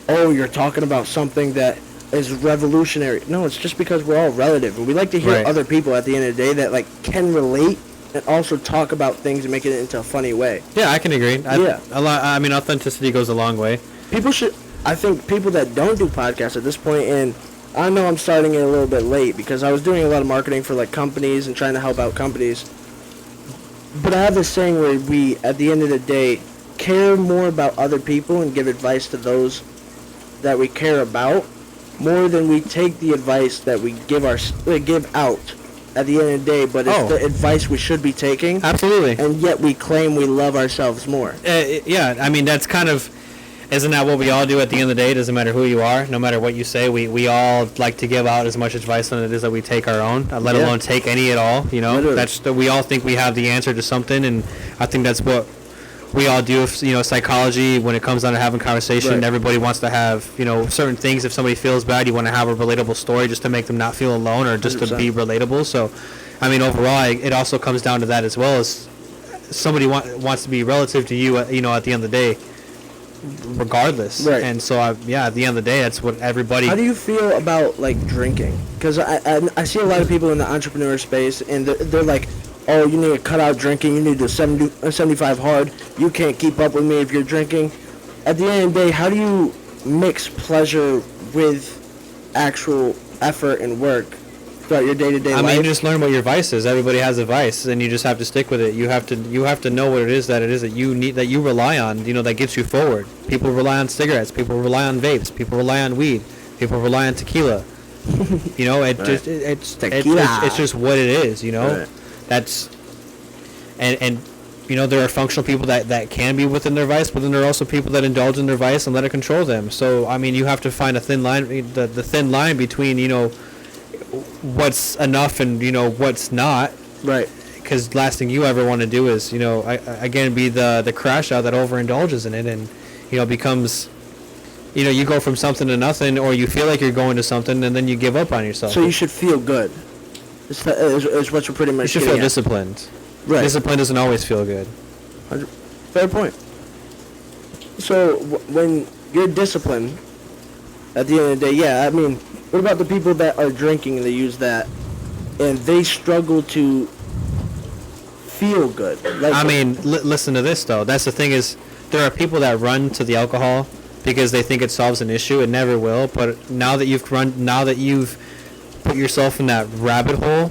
you're talking about something that is revolutionary. No, it's just because we're all relative, and we like to hear Right. other people at the end of the day that like can relate and also talk about things and make it into a funny way. Yeah, I can agree. Yeah. I mean, authenticity goes a long way. People should. I think people that don't do podcasts at this point, and I know I'm starting it a little bit late because I was doing a lot of marketing for like companies and trying to help out companies. But I have this saying where we, at the end of the day, care more about other people and give advice to those that we care about more than we take the advice that we give out at the end of the day. But it's the advice we should be taking. Absolutely. And yet we claim we love ourselves more. Yeah, I mean, that's kind of, isn't that what we all do at the end of the day? It doesn't matter who you are, no matter what you say. We all like to give out as much advice on it as that we take our own, let alone take any at all. Literally. We all think we have the answer to something, and I think that's what we all do. Psychology, when it comes down to having conversation, Right. everybody wants to have, certain things. If somebody feels bad, you want to have a relatable story just to make them not feel alone or just 100%. to be relatable. So, I mean, overall, it also comes down to that as well as somebody wants to be relative to you, at the end of the day, regardless. Right. And so, at the end of the day, that's what everybody... How do you feel about like drinking? Because I see a lot of people in the entrepreneur space, and they're like, oh, you need to cut out drinking, you need to 75 hard, you can't keep up with me if you're drinking. At the end of the day, how do you mix pleasure with actual effort and work throughout your day-to-day life? I mean, you just learn what your vice is. Everybody has a vice, and you just have to stick with it. You have to know what it is that you need, that you rely on, that gets you forward. People rely on cigarettes, people rely on vapes, people rely on weed, people rely on tequila. It's just what it is, Right. That's and there are functional people that can be within their vice, but then there are also people that indulge in their vice and let it control them. So I mean, you have to find a thin line, the thin line between what's enough and what's not. Right. Because last thing you ever want to do is again be the crash out that overindulges in it and becomes you go from something to nothing, or you feel like you're going to something and then you give up on yourself. So you should feel good. Is what you're pretty much. You should feel disciplined. Right. Discipline doesn't always feel good. Fair point. So when you're disciplined, at the end of the day, yeah. I mean, what about the people that are drinking and they use that, and they struggle to feel good? Listen to this though. That's the thing is, there are people that run to the alcohol because they think it solves an issue. It never will. But now that you've put yourself in that rabbit hole,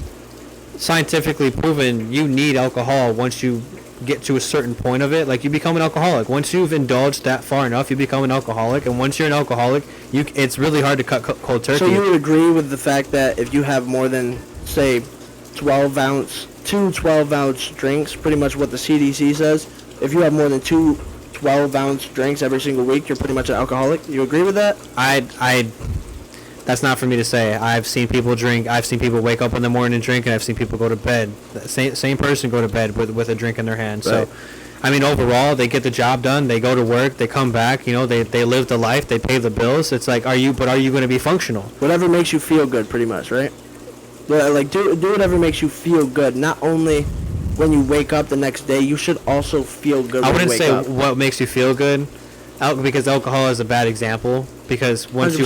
scientifically proven, you need alcohol once you get to a certain point of it. Like, you become an alcoholic. Once you've indulged that far enough, you become an alcoholic. And once you're an alcoholic, it's really hard to cut cold turkey. So you would agree with the fact that if you have more than, say, 2 12-ounce drinks, pretty much what the CDC says, if you have more than 2 12-ounce drinks every single week, you're pretty much an alcoholic? You agree with that? That's not for me to say. I've seen people drink. I've seen people wake up in the morning and drink, and I've seen people go to bed. Same person go to bed with a drink in their hand. Right. So, I mean, overall, they get the job done. They go to work. They come back. They live the life. They pay the bills. It's like, are you going to be functional? Whatever makes you feel good, pretty much, right? Yeah, like do whatever makes you feel good. Not only when you wake up the next day, you should also feel good. I when wouldn't you wake say up. What makes you feel good. Because alcohol is a bad example. Because once 100%.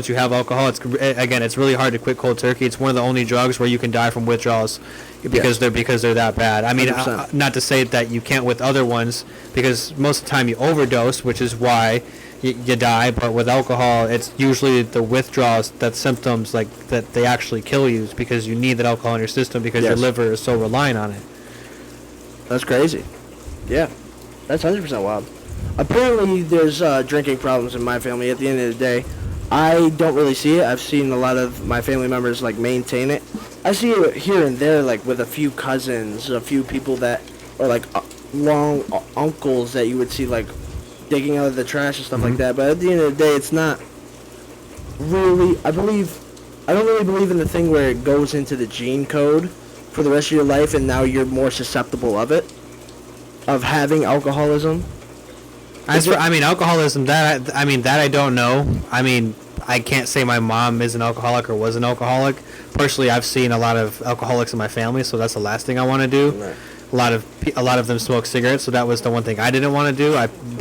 you have alcohol, it's really hard to quit cold turkey. It's one of the only drugs where you can die from withdrawals because they're that bad. I mean, not to say that you can't with other ones, because most of the time you overdose, which is why you die. But with alcohol, it's usually the withdrawals, that symptoms like that they actually kill you, because you need that alcohol in your system because your liver is so reliant on it. That's crazy. Yeah, that's 100% wild. Apparently, there's drinking problems in my family. At the end of the day, I don't really see it. I've seen a lot of my family members maintain it. I see it here and there, with a few cousins, a few people that are long uncles that you would see digging out of the trash and stuff like that. But at the end of the day, it's not really. I don't really believe in the thing where it goes into the gene code for the rest of your life, and now you're more susceptible of having alcoholism. Alcoholism, that I don't know. I mean, I can't say my mom is an alcoholic or was an alcoholic. Personally, I've seen a lot of alcoholics in my family, so that's the last thing I want to do. Right. A lot of them smoke cigarettes, so that was the one thing I didn't want to do.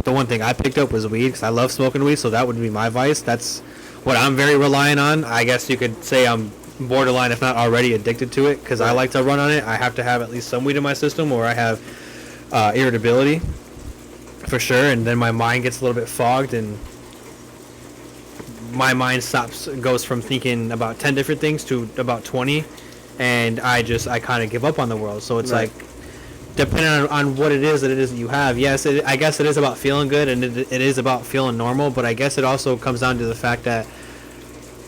The one thing I picked up was weed, because I love smoking weed, so that would be my vice. That's what I'm very reliant on. I guess you could say I'm borderline, if not already addicted to it, because I like to run on it. I have to have at least some weed in my system, or I have irritability. For sure, and then my mind gets a little bit fogged, and my mind goes from thinking about 10 different things to about 20, and I kind of give up on the world. So it's depending on what it is that you have. Yes, I guess it is about feeling good, and it is about feeling normal, but I guess it also comes down to the fact that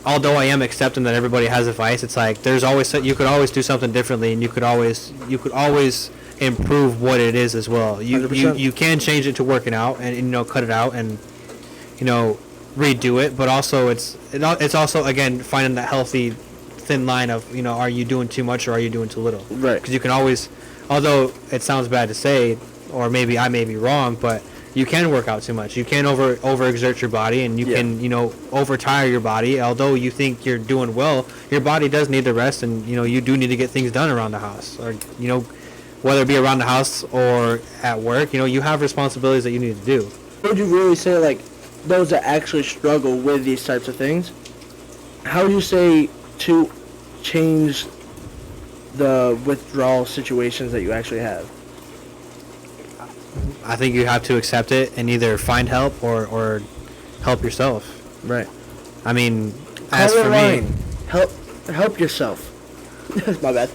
although I am accepting that everybody has a vice, it's there's always, you could always do something differently, and you could always improve what it is as well. You can change it to working out and cut it out and redo it, but also it's also again finding that healthy thin line of are you doing too much or are you doing too little? Right. Because you can always, although it sounds bad to say, or maybe I may be wrong, but you can work out too much. You can overexert your body, and you can overtire your body. Although you think you're doing well, your body does need the rest, and you do need to get things done around the house, or whether it be around the house or at work, you have responsibilities that you need to do. Would you really say, those that actually struggle with these types of things, how would you say to change the withdrawal situations that you actually have? I think you have to accept it and either find help or help yourself. Right. I mean, as Call for it me, line. Help yourself. My bad.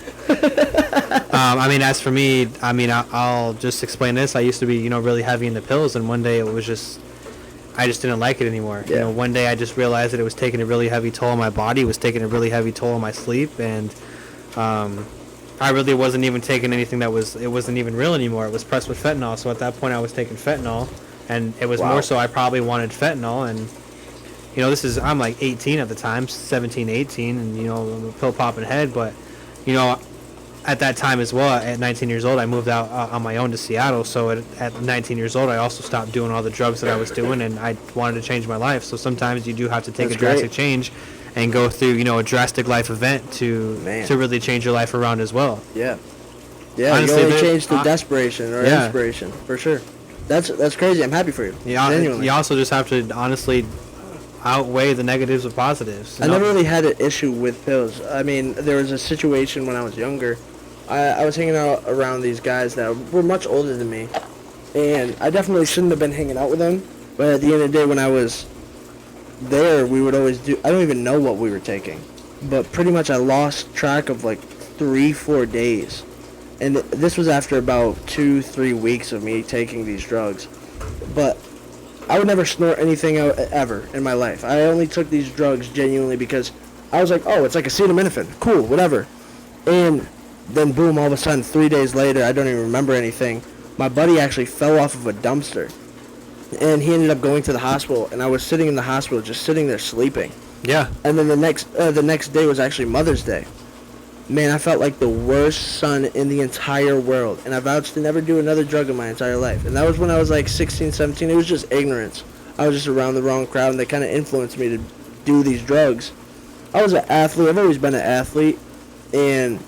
I mean, as for me, I mean, I'll just explain this. I used to be, really heavy into pills, and one day it was just, I just didn't like it anymore. Yeah. One day I just realized that it was taking a really heavy toll on my body, it was taking a really heavy toll on my sleep, and I really wasn't even taking anything it wasn't even real anymore. It was pressed with fentanyl, so at that point I was taking fentanyl, and it was more so I probably wanted fentanyl, and I'm like 18 at the time, 17, 18, and I'm a pill popping head, but at that time as well, at 19 years old, I moved out on my own to Seattle. So at 19 years old, I also stopped doing all the drugs that I was doing, and I wanted to change my life. So sometimes you do have to take a drastic change and go through, a drastic life event to really change your life around as well. Yeah. Yeah, honestly, you only change through desperation or inspiration, for sure. That's crazy. I'm happy for you. Yeah, you also just have to honestly outweigh the negatives with positives. I never really had an issue with pills. I mean, there was a situation when I was younger. I was hanging out around these guys that were much older than me, and I definitely shouldn't have been hanging out with them. But at the end of the day, when I was there, we would always do. I don't even know what we were taking, but pretty much I lost track of like 3-4 days, and this was after about 2-3 weeks of me taking these drugs. But I would never snort anything out ever in my life. I only took these drugs genuinely because I was like, oh, it's like acetaminophen. Cool, whatever. And then boom, all of a sudden, 3 days later, I don't even remember anything. My buddy actually fell off of a dumpster. And he ended up going to the hospital, and I was sitting in the hospital, just sitting there sleeping. Yeah. And then the next day was actually Mother's Day. Man, I felt like the worst son in the entire world, and I vowed to never do another drug in my entire life. And that was when I was like 16, 17. It was just ignorance. I was just around the wrong crowd, and they kind of influenced me to do these drugs. I was an athlete. I've always been an athlete, and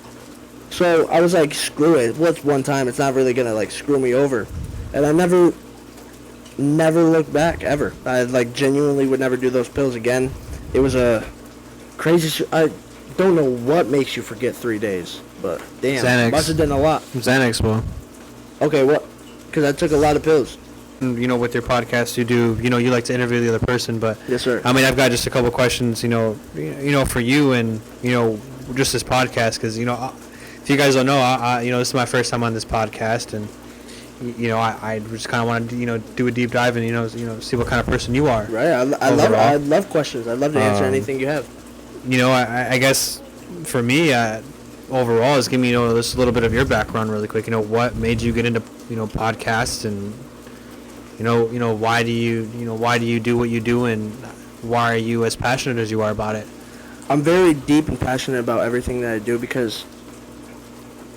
so I was like, screw it. What's one time? It's not really going to like screw me over. And I never looked back, ever. I like genuinely would never do those pills again. It was a crazy... I don't know what makes you forget 3 days, but damn, Xanax. Must have done a lot. Xanax, well. Okay, what? Because I took a lot of pills. With your podcast, you do, you like to interview the other person, but yes, sir. I mean, I've got just a couple questions, for you and, just this podcast, because, if you guys don't know, this is my first time on this podcast, and, I just kind of wanted to, do a deep dive and, see what kind of person you are. Right, I love questions. I'd love to answer anything you have. I guess for me, overall, is give me, just a little bit of your background really quick. What made you get into, podcasts, and, why do you do what you do, and why are you as passionate as you are about it? I'm very deep and passionate about everything that I do because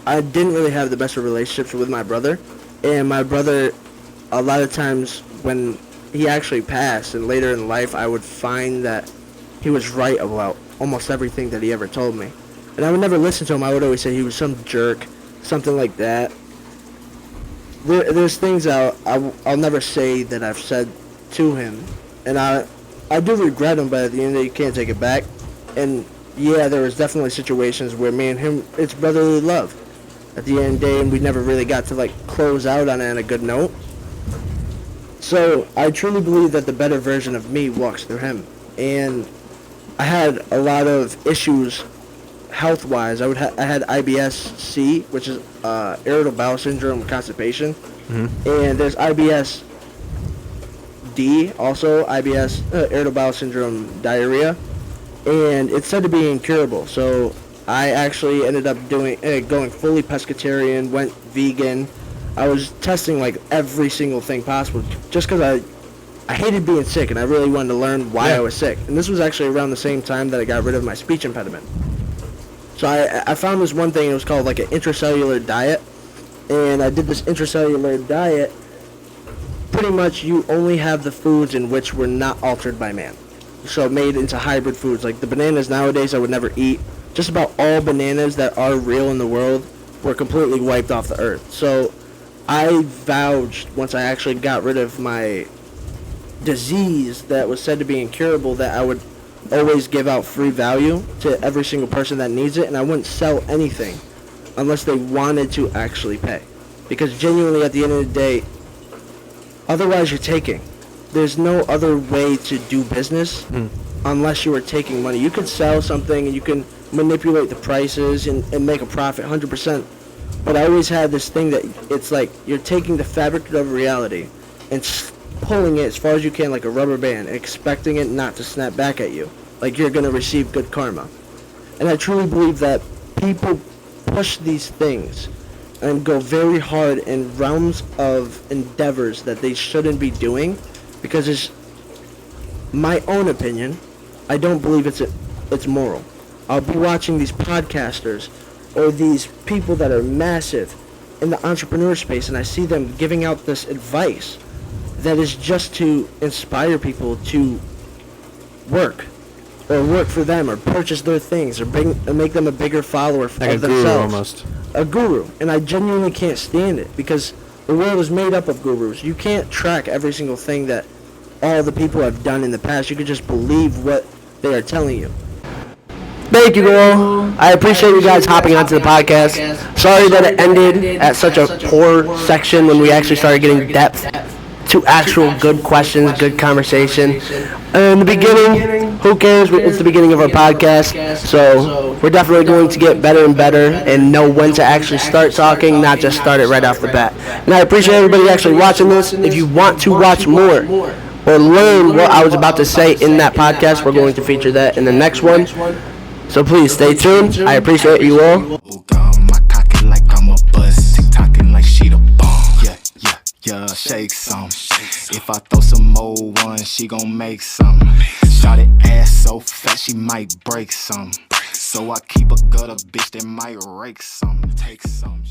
I didn't really have the best of relationships with my brother. And my brother, a lot of times when he actually passed and later in life, I would find that he was right about almost everything that he ever told me. And I would never listen to him. I would always say he was some jerk, something like that. There's things I'll never say that I've said to him. And I do regret him, but at the end of the day, you can't take it back. And yeah, there was definitely situations where me and him, it's brotherly love at the end of the day, and we never really got to like close out on it on a good note. So I truly believe that the better version of me walks through him. And I had a lot of issues health-wise. I had IBS-C, which is irritable bowel syndrome, constipation. Mm-hmm. And there's IBS-D, also IBS, irritable bowel syndrome, diarrhea. And it's said to be incurable. So I actually ended up going fully pescatarian, went vegan. I was testing like every single thing possible just because I hated being sick, and I really wanted to learn why I was sick. And this was actually around the same time that I got rid of my speech impediment. So I found this one thing, it was called like an intracellular diet. And I did this intracellular diet. Pretty much you only have the foods in which were not altered by man. So made into hybrid foods. Like the bananas nowadays I would never eat. Just about all bananas that are real in the world were completely wiped off the earth. So I vowed, once I actually got rid of my disease that was said to be incurable, that I would always give out free value to every single person that needs it, and I wouldn't sell anything. unless they wanted to actually pay. Because genuinely, at the end of the day, otherwise you're taking. There's no other way to do business unless you are taking money. You can sell something and you can manipulate the prices and make a profit 100%. But I always had this thing that it's like you're taking the fabric of reality and pulling it as far as you can like a rubber band, expecting it not to snap back at you. Like you're going to receive good karma. And I truly believe that people push these things and go very hard in realms of endeavors that they shouldn't be doing, because it's my own opinion. I don't believe it's moral. I'll be watching these podcasters or these people that are massive in the entrepreneur space, and I see them giving out this advice that is just to inspire people to work for them, or purchase their things, or make them a bigger follower of Like a themselves. guru almost. A guru. And I genuinely can't stand it, because the world is made up of gurus. You can't track every single thing that all the people have done in the past. You can just believe what they are telling you. Thank you, all. I appreciate you guys hopping onto the podcast. Sorry that it ended at such a poor section when we actually started getting depth to actual good questions, good conversation. In the beginning, who cares? It's the beginning of our podcast, so we're definitely going to get better and better and know when to actually start talking, not just start it right off the bat. And I appreciate everybody actually watching this. If you want to watch more or learn what I was about to say in that podcast, we're going to feature that in the next one. So please stay tuned. I appreciate you all. Yeah, shake some. If I throw some more ones, she gon' make some. Shot it ass so fat she might break some. So I keep a gutter bitch that might rake some. Take some.